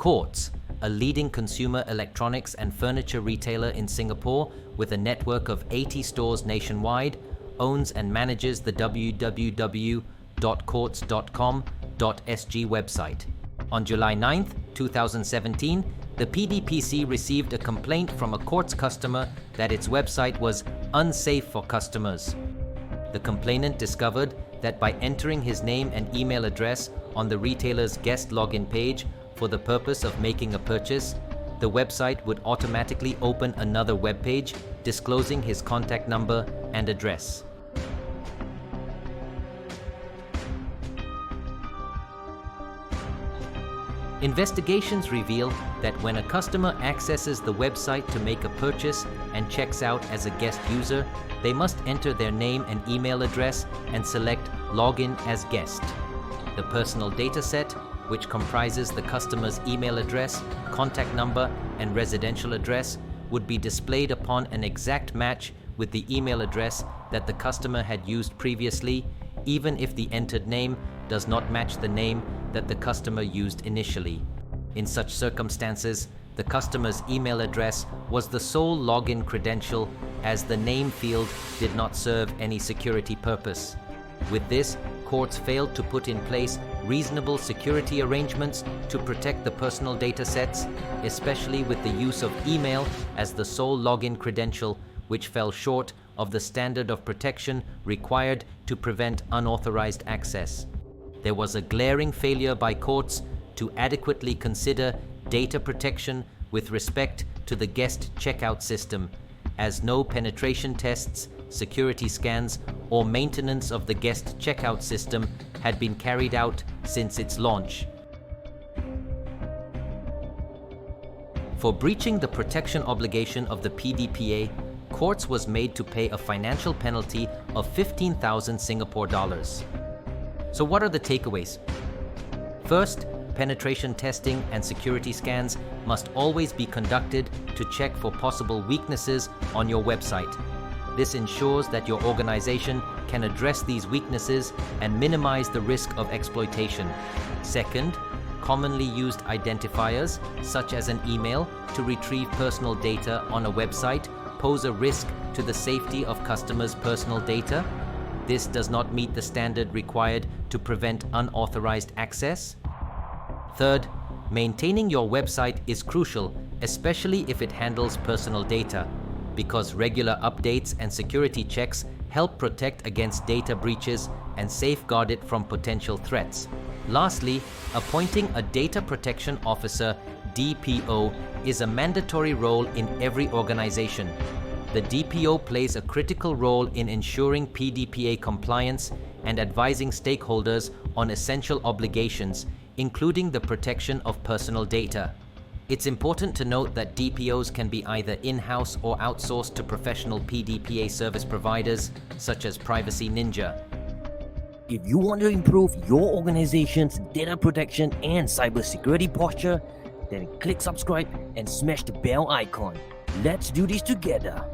Quartz, a leading consumer electronics and furniture retailer in Singapore with a network of 80 stores nationwide, owns and manages the www.quartz.com.sg website. On July 9, 2017, the PDPC received a complaint from a Quartz customer that its website was unsafe for customers. The complainant discovered that by entering his name and email address on the retailer's guest login page for the purpose of making a purchase, the website would automatically open another web page disclosing his contact number and address. Investigations reveal that when a customer accesses the website to make a purchase and checks out as a guest user, they must enter their name and email address and select Login as Guest. The personal data set, which comprises the customer's email address, contact number, and residential address, would be displayed upon an exact match with the email address that the customer had used previously, even if the entered name does not match the name that the customer used initially. In such circumstances, the customer's email address was the sole login credential, as the name field did not serve any security purpose. With this, Quartz failed to put in place reasonable security arrangements to protect the personal data sets, especially with the use of email as the sole login credential, which fell short of the standard of protection required to prevent unauthorized access. There was a glaring failure by Quartz to adequately consider data protection with respect to the guest checkout system, as no penetration tests, security scans, or maintenance of the guest checkout system had been carried out since its launch. For breaching the protection obligation of the PDPA, Quartz was made to pay a financial penalty of 15,000 Singapore dollars. So what are the takeaways? First, penetration testing and security scans must always be conducted to check for possible weaknesses on your website. This ensures that your organization can address these weaknesses and minimize the risk of exploitation. Second, commonly used identifiers, such as an email, to retrieve personal data on a website pose a risk to the safety of customers' personal data. This does not meet the standard required to prevent unauthorized access. Third, maintaining your website is crucial, especially if it handles personal data, because regular updates and security checks help protect against data breaches and safeguard it from potential threats. Lastly, appointing a Data Protection Officer, DPO, is a mandatory role in every organization. The DPO plays a critical role in ensuring PDPA compliance and advising stakeholders on essential obligations, including the protection of personal data. It's important to note that DPOs can be either in-house or outsourced to professional PDPA service providers, such as Privacy Ninja. If you want to improve your organization's data protection and cybersecurity posture, then click subscribe and smash the bell icon. Let's do this together.